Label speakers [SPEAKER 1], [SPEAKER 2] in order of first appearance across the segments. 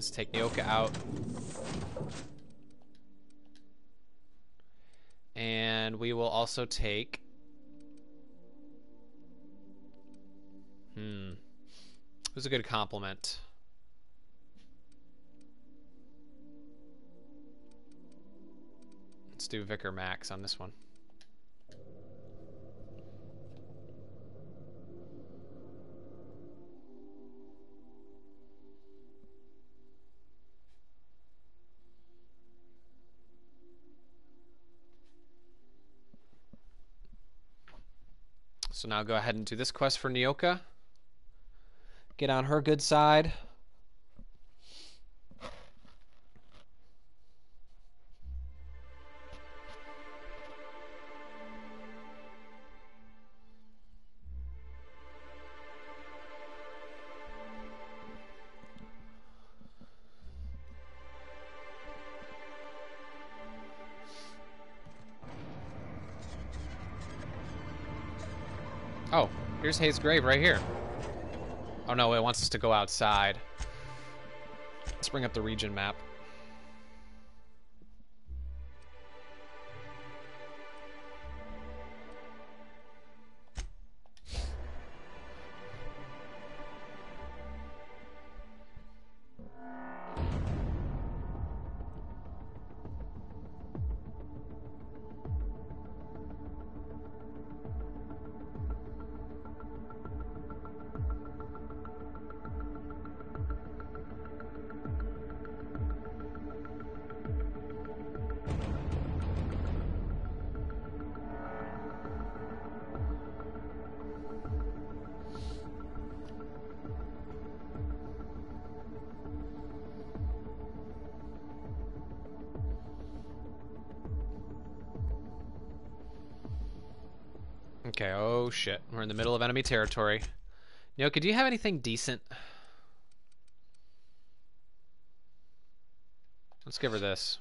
[SPEAKER 1] Let's take Nyoka out. And we will also take... Who's a good compliment? Let's do Vicar Max on this one. So now go ahead and do this quest for Nyoka. Get on her good side. Oh, here's Hayes' grave right here. Oh no, it wants us to go outside. Let's bring up the region map. Okay, oh shit. We're in the middle of enemy territory. Nyoka, do you have anything decent? Let's give her this.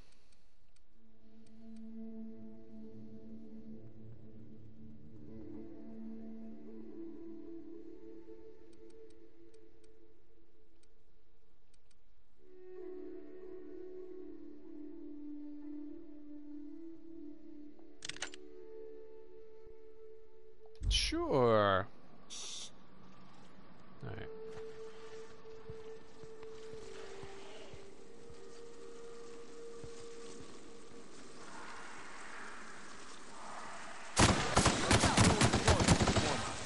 [SPEAKER 1] Sure. All right.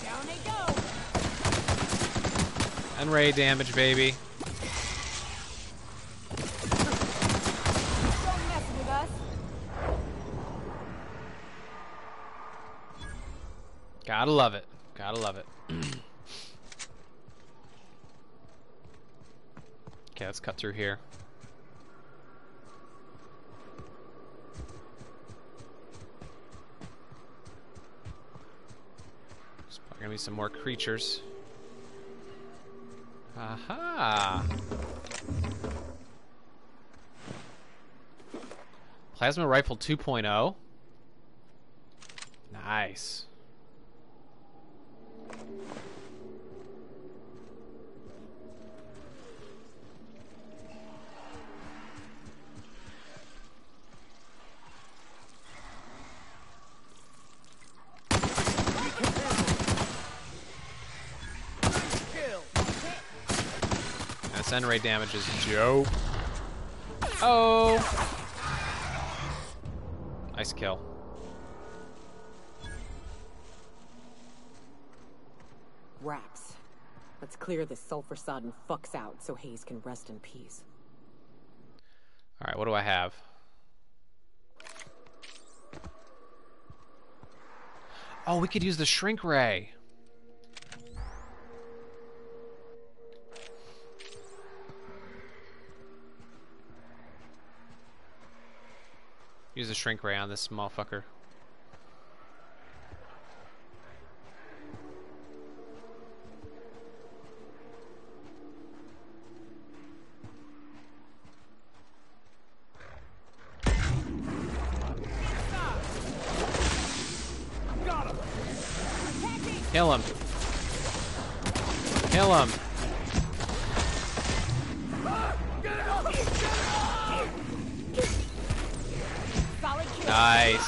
[SPEAKER 2] Down they go.
[SPEAKER 1] And ray damage, baby.
[SPEAKER 2] Don't mess with us.
[SPEAKER 1] Gotta love it. Gotta love it. Okay, let's cut through here. There's probably gonna be some more creatures. Aha! Plasma Rifle 2.0. Nice. Send rate damage is Joe. Oh! Nice kill.
[SPEAKER 3] Raps. Let's clear this sulfur-sodden fucks out so Hayes can rest in peace.
[SPEAKER 1] Alright, what do I have? Oh, we could use the shrink ray. Use a shrink ray on this motherfucker. Kill him. Kill him.
[SPEAKER 2] Get it
[SPEAKER 1] Nice.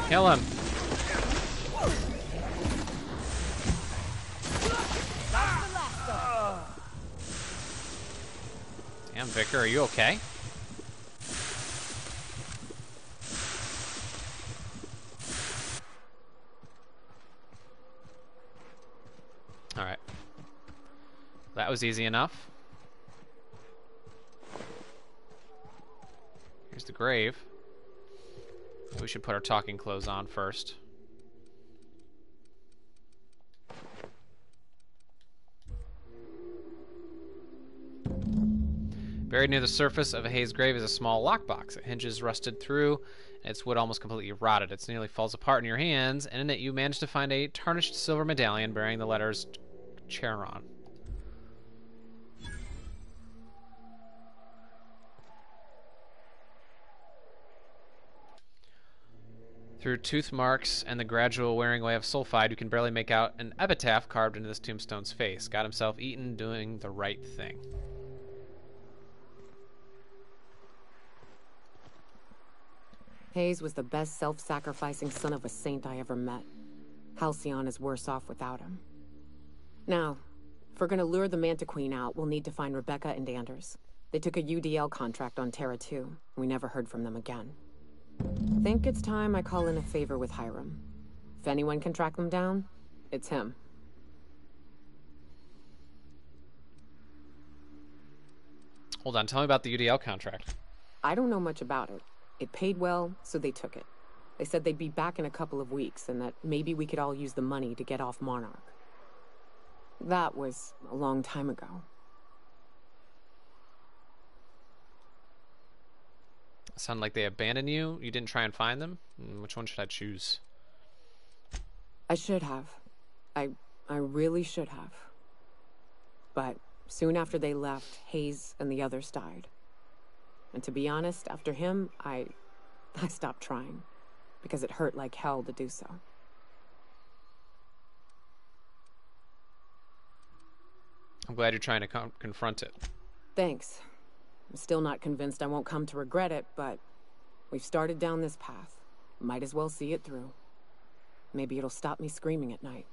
[SPEAKER 1] Kill him. Damn, Vicar, are you okay? Alright. That was easy enough. Here's the grave. We should put our talking clothes on first. Buried near the surface of a Hayes grave is a small lockbox. It hinges rusted through, and its wood almost completely rotted. It nearly falls apart in your hands, and in it you manage to find a tarnished silver medallion bearing the letters Charon. Through tooth marks and the gradual wearing away of sulfide, you can barely make out an epitaph carved into this tombstone's face. Got himself eaten doing the right thing.
[SPEAKER 3] Hayes was the best self-sacrificing son of a saint I ever met. Halcyon is worse off without him. Now, if we're gonna lure the Manta Queen out, we'll need to find Rebecca and Anders. They took a UDL contract on Terra 2. We never heard from them again. Think it's time I call in a favor with Hiram. If anyone can track them down, it's him.
[SPEAKER 1] Hold on, tell me about the UDL contract.
[SPEAKER 3] I don't know much about it. It paid well, so they took it. They said they'd be back in a couple of weeks, and that maybe we could all use the money to get off Monarch. That was a long time ago.
[SPEAKER 1] Sound like they abandoned you? You didn't try and find them? Which one should I choose?
[SPEAKER 3] I should have. I really should have. But soon after they left, Hayes and the others died. And to be honest, after him, I stopped trying. Because it hurt like hell to do so.
[SPEAKER 1] I'm glad you're trying to confront it.
[SPEAKER 3] Thanks. I'm still not convinced I won't come to regret it, but we've started down this path. Might as well see it through. Maybe it'll stop me screaming at night.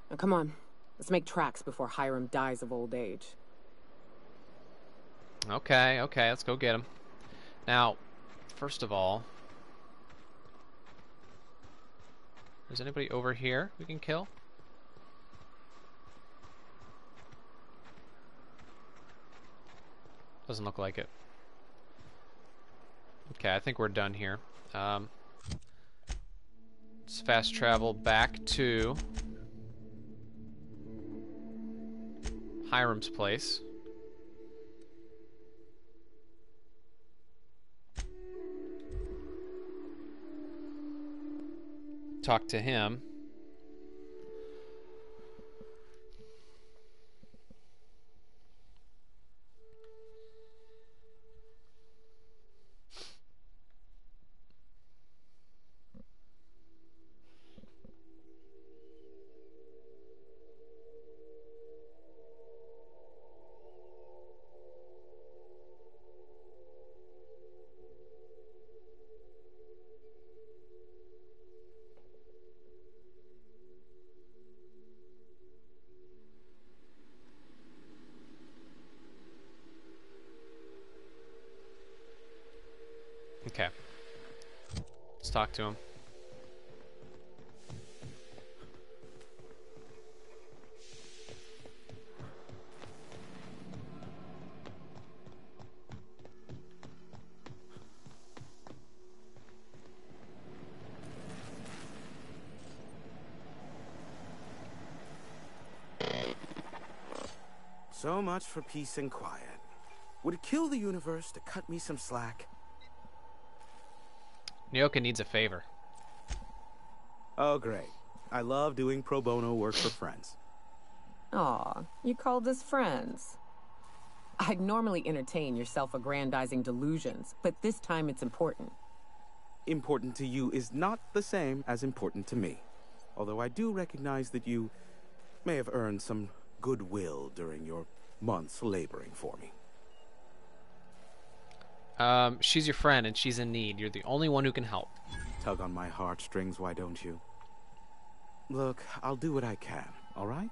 [SPEAKER 3] Now come on, let's make tracks before Hiram dies of old age.
[SPEAKER 1] Okay, let's go get him. Now, first of all, is anybody over here we can kill? Doesn't look like it. Okay, I think we're done here. Let's fast travel back to Hiram's place. Talk to him. Okay. Let's talk to him.
[SPEAKER 4] So much for peace and quiet. Would it kill the universe to cut me some slack?
[SPEAKER 1] Nyoka needs a favor.
[SPEAKER 4] Oh, great. I love doing pro bono work for friends.
[SPEAKER 3] Aw, you called us friends. I'd normally entertain your self-aggrandizing delusions, but this time it's important.
[SPEAKER 4] Important to you is not the same as important to me. Although I do recognize that you may have earned some goodwill during your months laboring for me.
[SPEAKER 1] She's your friend, and she's in need. You're the only one who can help.
[SPEAKER 4] Tug on my heartstrings, why don't you? Look, I'll do what I can, all right?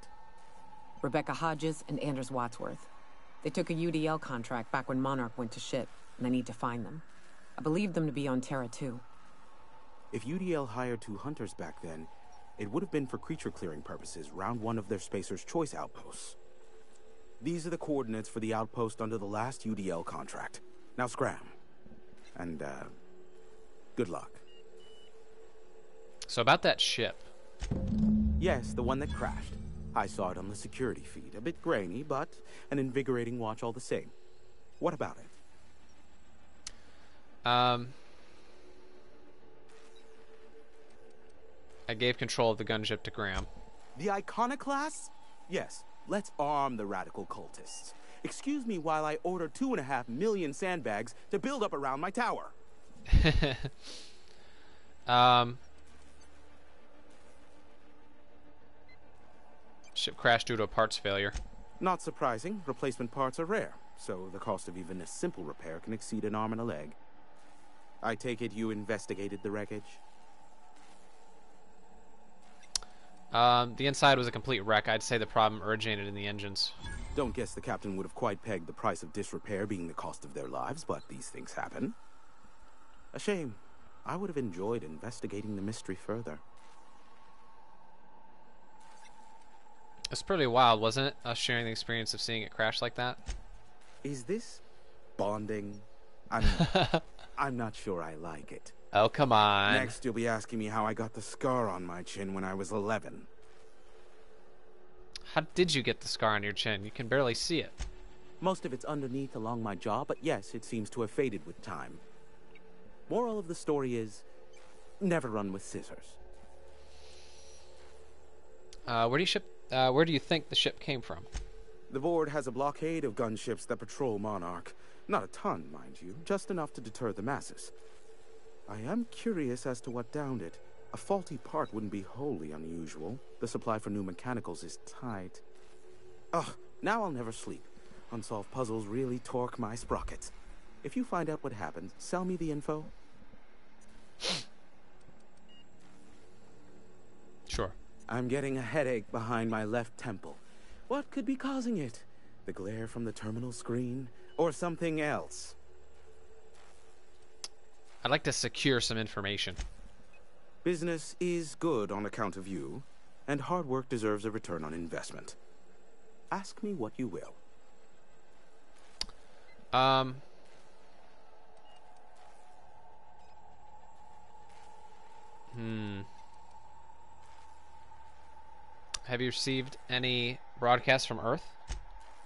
[SPEAKER 3] Rebecca Hodges and Anders Wadsworth. They took a UDL contract back when Monarch went to shit, and I need to find them. I believe them to be on Terra 2.
[SPEAKER 4] If UDL hired 2 hunters back then, it would have been for creature clearing purposes, round 1 of their Spacer's Choice outposts. These are the coordinates for the outpost under the last UDL contract. Now scram. And, good luck.
[SPEAKER 1] So about that ship.
[SPEAKER 4] Yes, the one that crashed. I saw it on the security feed. A bit grainy, but an invigorating watch all the same. What about it?
[SPEAKER 1] I gave control of the gunship to Graham.
[SPEAKER 4] The Iconoclasts? Yes, let's arm the radical cultists. Excuse me while I order 2.5 million sandbags to build up around my tower.
[SPEAKER 1] Ship crashed due to a parts failure.
[SPEAKER 4] Not surprising, replacement parts are rare, so the cost of even a simple repair can exceed an arm and a leg. I take it you investigated the wreckage?
[SPEAKER 1] The inside was a complete wreck. I'd say the problem originated in the engines.
[SPEAKER 4] Don't guess the captain would have quite pegged the price of disrepair being the cost of their lives, but these things happen. A shame. I would have enjoyed investigating the mystery further.
[SPEAKER 1] It's pretty wild, wasn't it? Us sharing the experience of seeing it crash like that.
[SPEAKER 4] Is this bonding? I'm not sure I like it.
[SPEAKER 1] Oh, come on.
[SPEAKER 4] Next, you'll be asking me how I got the scar on my chin when I was 11.
[SPEAKER 1] How did you get the scar on your chin? You can barely see it.
[SPEAKER 4] Most of it's underneath along my jaw, but yes, it seems to have faded with time. Moral of the story is, never run with scissors.
[SPEAKER 1] Where do you think the ship came from?
[SPEAKER 4] The board has a blockade of gunships that patrol Monarch. Not a ton, mind you, just enough to deter the masses. I am curious as to what downed it. A faulty part wouldn't be wholly unusual. The supply for new mechanicals is tight. Ugh, now I'll never sleep. Unsolved puzzles really torque my sprockets. If you find out what happened, sell me the info.
[SPEAKER 1] Sure.
[SPEAKER 4] I'm getting a headache behind my left temple. What could be causing it? The glare from the terminal screen? Or something else?
[SPEAKER 1] I'd like to secure some information.
[SPEAKER 4] Business is good on account of you, and hard work deserves a return on investment. Ask me what you will.
[SPEAKER 1] Have you received any broadcasts from Earth?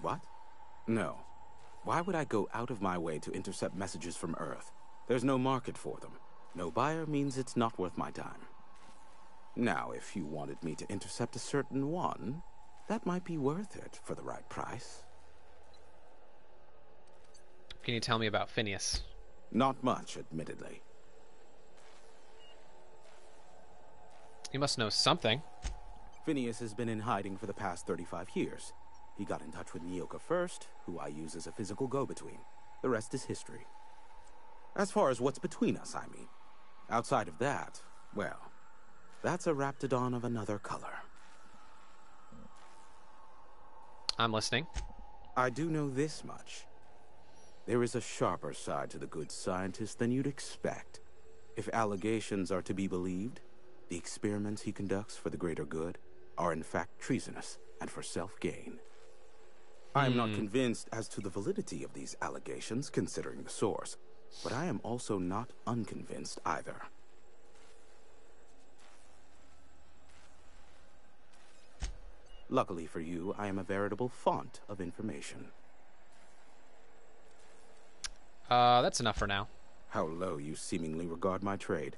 [SPEAKER 4] What? No. Why would I go out of my way to intercept messages from Earth? There's no market for them. No buyer means it's not worth my time. Now, if you wanted me to intercept a certain one, that might be worth it for the right price.
[SPEAKER 1] Can you tell me about Phineas?
[SPEAKER 4] Not much, admittedly.
[SPEAKER 1] You must know something.
[SPEAKER 4] Phineas has been in hiding for the past 35 years. He got in touch with Nyoka first, who I use as a physical go-between. The rest is history. As far as what's between us, I mean. Outside of that, well, that's a Raptidon of another color.
[SPEAKER 1] I'm listening.
[SPEAKER 4] I do know this much. There is a sharper side to the good scientist than you'd expect. If allegations are to be believed, the experiments he conducts for the greater good are in fact treasonous and for self-gain. I am not convinced as to the validity of these allegations, considering the source, but I am also not unconvinced either. Luckily for you, I am a veritable font of information.
[SPEAKER 1] That's enough for now.
[SPEAKER 4] How low you seemingly regard my trade.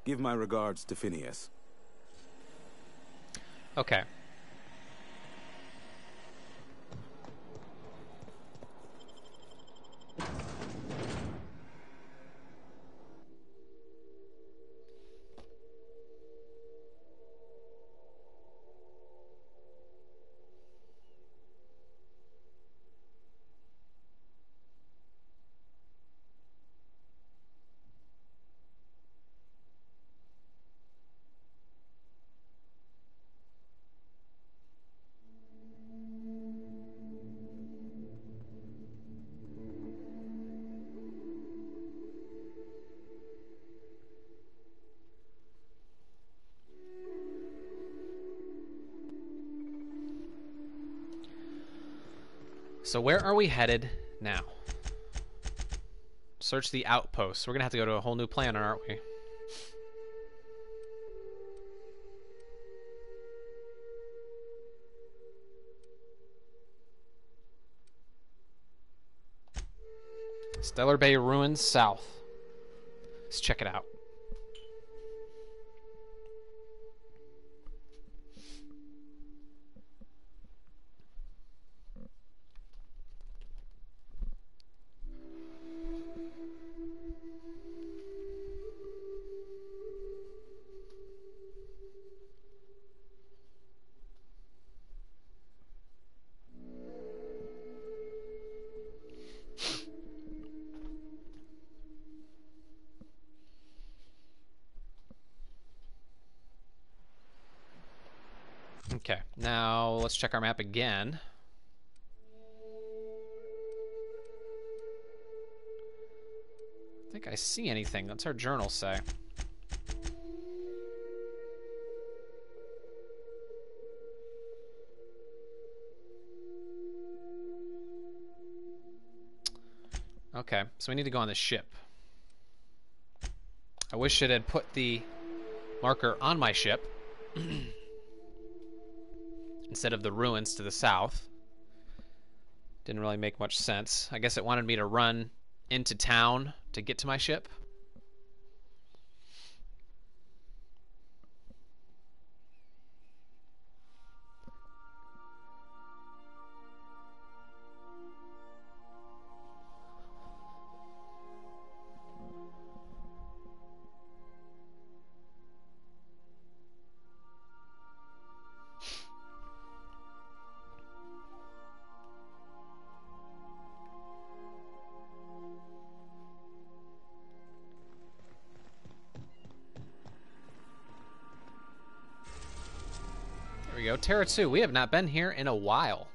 [SPEAKER 4] Give my regards to Phineas.
[SPEAKER 1] Okay. So where are we headed now? Search the outposts. We're gonna have to go to a whole new planet, aren't we? Stellar Bay Ruins South. Let's check it out. Okay, now let's check our map again. I think I see anything. What's our journal say? Okay, so we need to go on the ship. I wish it had put the marker on my ship instead of the ruins to the south. Didn't really make much sense. I guess it wanted me to run into town to get to my ship. There we go. Terra 2. We have not been here in a while.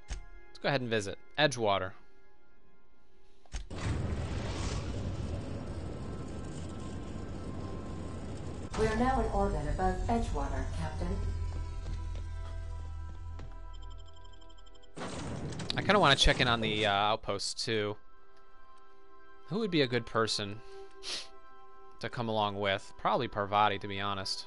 [SPEAKER 1] Let's go ahead and visit. Edgewater.
[SPEAKER 5] We are now in orbit above Edgewater, Captain.
[SPEAKER 1] I kind of want to check in on the outpost too. Who would be a good person to come along with? Probably Parvati, to be honest.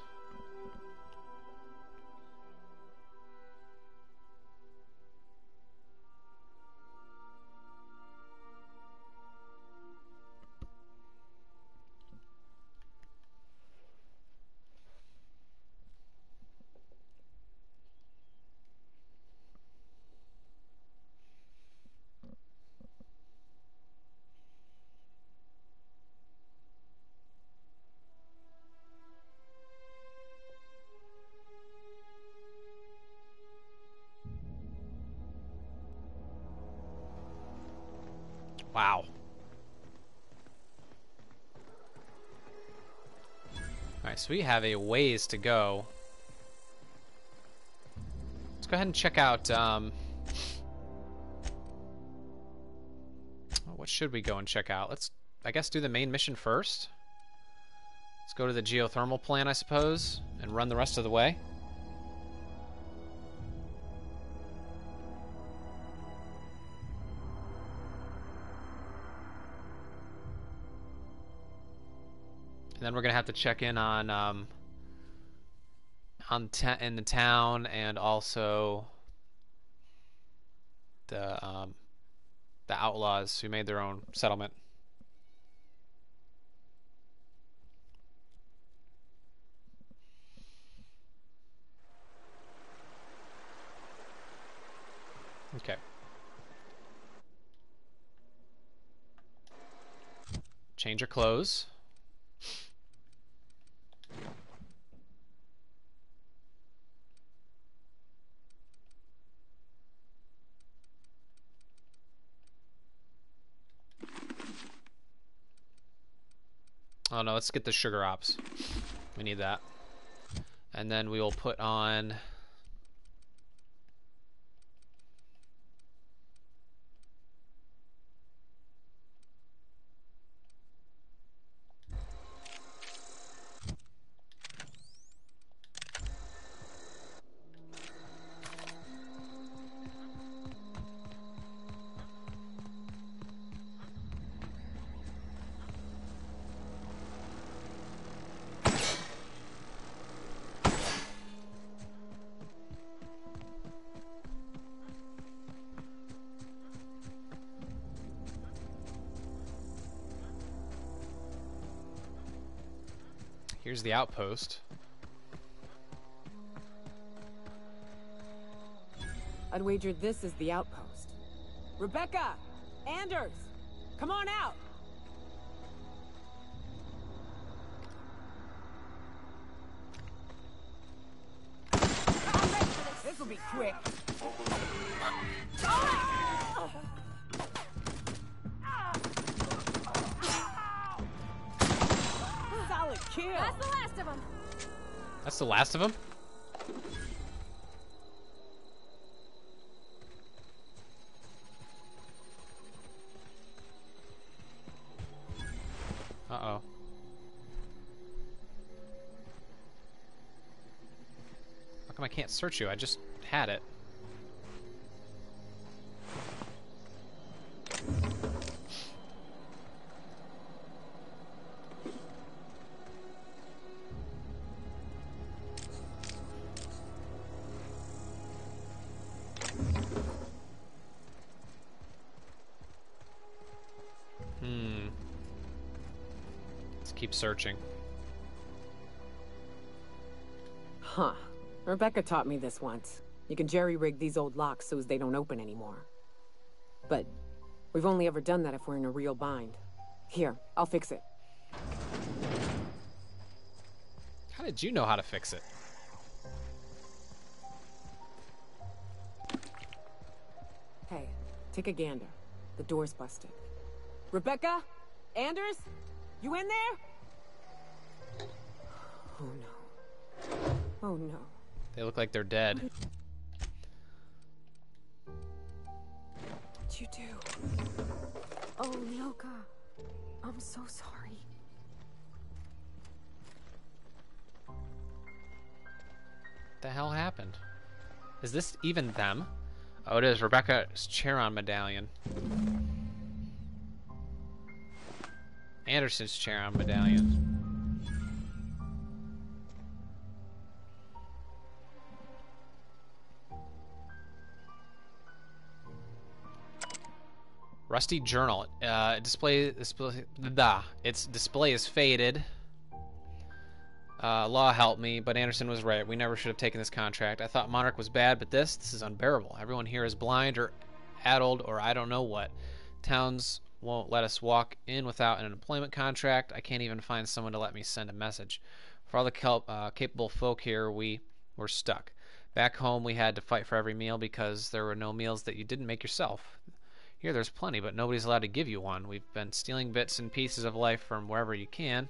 [SPEAKER 1] Wow. Alright, so we have a ways to go. Let's go ahead and check out, what should we go and check out? Let's, I guess, do the main mission first. Let's go to the geothermal plant, I suppose, and run the rest of the way. And then we're gonna have to check in on in the town, and also the outlaws who made their own settlement. Okay. Change your clothes. Oh no, let's get the sugar ops. We need that. And then we will put on Here's the outpost.
[SPEAKER 3] I'd wager this is the outpost. Rebecca! Anders! Come on out! This will be quick. Solid kill.
[SPEAKER 2] That's the last of them.
[SPEAKER 1] That's the last of them? Uh-oh. How come I can't search you? I just had it. Let's keep searching.
[SPEAKER 3] Huh. Rebecca taught me this once. You can jerry-rig these old locks so as they don't open anymore. But we've only ever done that if we're in a real bind. Here, I'll fix it.
[SPEAKER 1] How did you know how to fix it?
[SPEAKER 3] Hey, take a gander. The door's busted. Rebecca? Anders? You in there? Oh no. Oh no.
[SPEAKER 1] They look like they're dead.
[SPEAKER 3] What'd you do?
[SPEAKER 2] Oh, Nyoka. I'm so sorry.
[SPEAKER 1] What the hell happened? Is this even them? Oh, it is. Rebecca's Charon medallion. Anderson's Charon medallion. Rusty journal. Its display is faded. Law helped me, but Anderson was right. We never should have taken this contract. I thought Monarch was bad, but this is unbearable. Everyone here is blind or addled or I don't know what. Towns won't let us walk in without an employment contract. I can't even find someone to let me send a message. For all the capable folk here, we were stuck. Back home, we had to fight for every meal because there were no meals that you didn't make yourself. Here there's plenty, but nobody's allowed to give you one. We've been stealing bits and pieces of life from wherever we can.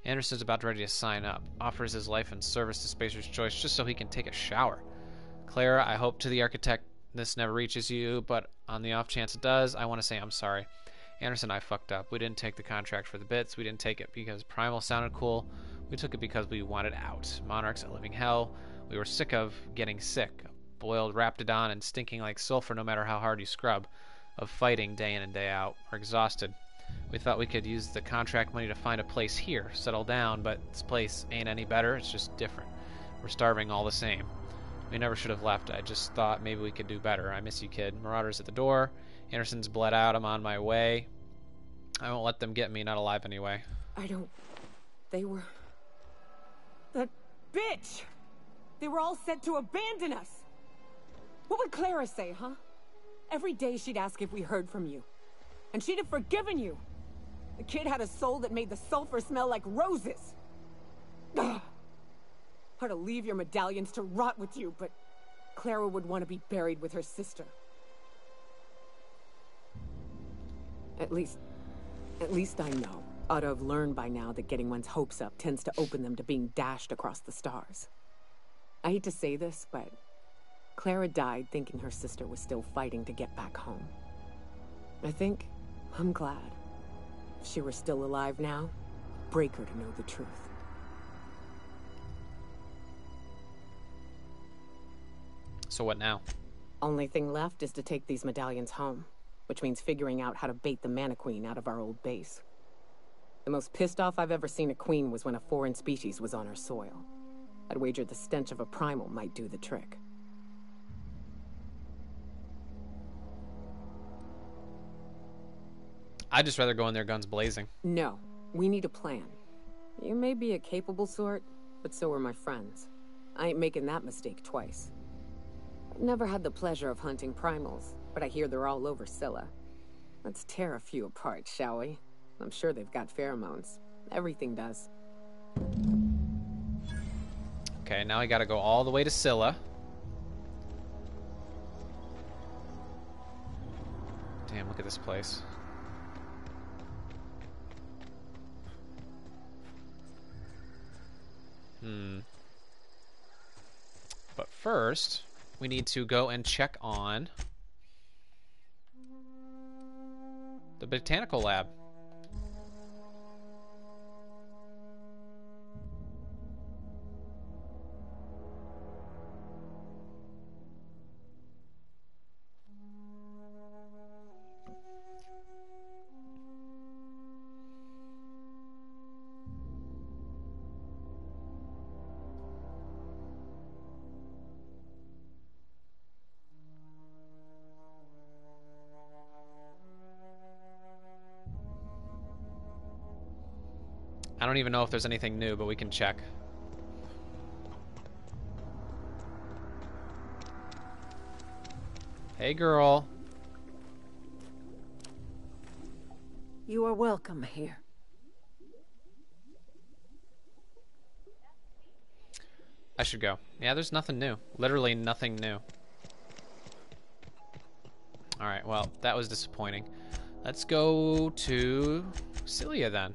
[SPEAKER 1] Anderson's about ready to sign up. Offers his life in service to Spacer's Choice just so he can take a shower. Clara, I hope to the architect this never reaches you, but on the off chance it does, I want to say I'm sorry. Anderson and I fucked up. We didn't take the contract for the bits. We didn't take it because Primal sounded cool. We took it because we wanted out. Monarch's a living hell. We were sick of getting sick. Boiled Raptidon and stinking like sulfur no matter how hard you scrub. Of fighting day in and day out. We're exhausted. We thought we could use the contract money to find a place here, settle down, but this place ain't any better, it's just different. We're starving all the same. We never should have left. I just thought maybe we could do better. I miss you, kid. Marauder's at the door. Anderson's bled out. I'm on my way. I won't let them get me, not alive anyway.
[SPEAKER 3] I don't... They were... That bitch! They were all set to abandon us! What would Clara say, huh? Every day she'd ask if we heard from you. And she'd have forgiven you. The kid had a soul that made the sulfur smell like roses. Ugh. Or to leave your medallions to rot with you, but Clara would want to be buried with her sister. At least I know. Ought to have learned by now that getting one's hopes up tends to open them to being dashed across the stars. I hate to say this, but Clara died thinking her sister was still fighting to get back home. I think I'm glad. If she were still alive now, break her to know the truth.
[SPEAKER 1] So what now?
[SPEAKER 3] Only thing left is to take these medallions home, which means figuring out how to bait the Mana Queen out of our old base. The most pissed off I've ever seen a queen was when a foreign species was on her soil. I'd wager the stench of a primal might do the trick.
[SPEAKER 1] I'd just rather go in there guns blazing.
[SPEAKER 3] No, we need a plan. You may be a capable sort, but so are my friends. I ain't making that mistake twice. I've never had the pleasure of hunting primals, but I hear they're all over Scylla. Let's tear a few apart, shall we? I'm sure they've got pheromones. Everything does.
[SPEAKER 1] Okay, now we gotta go all the way to Scylla. Damn, look at this place. But first, we need to go and check on the botanical lab. I don't even know if there's anything new, but we can check. Hey, girl.
[SPEAKER 6] You are welcome here.
[SPEAKER 1] I should go. Yeah, there's nothing new. Literally nothing new. Alright, well, that was disappointing. Let's go to Cilia then.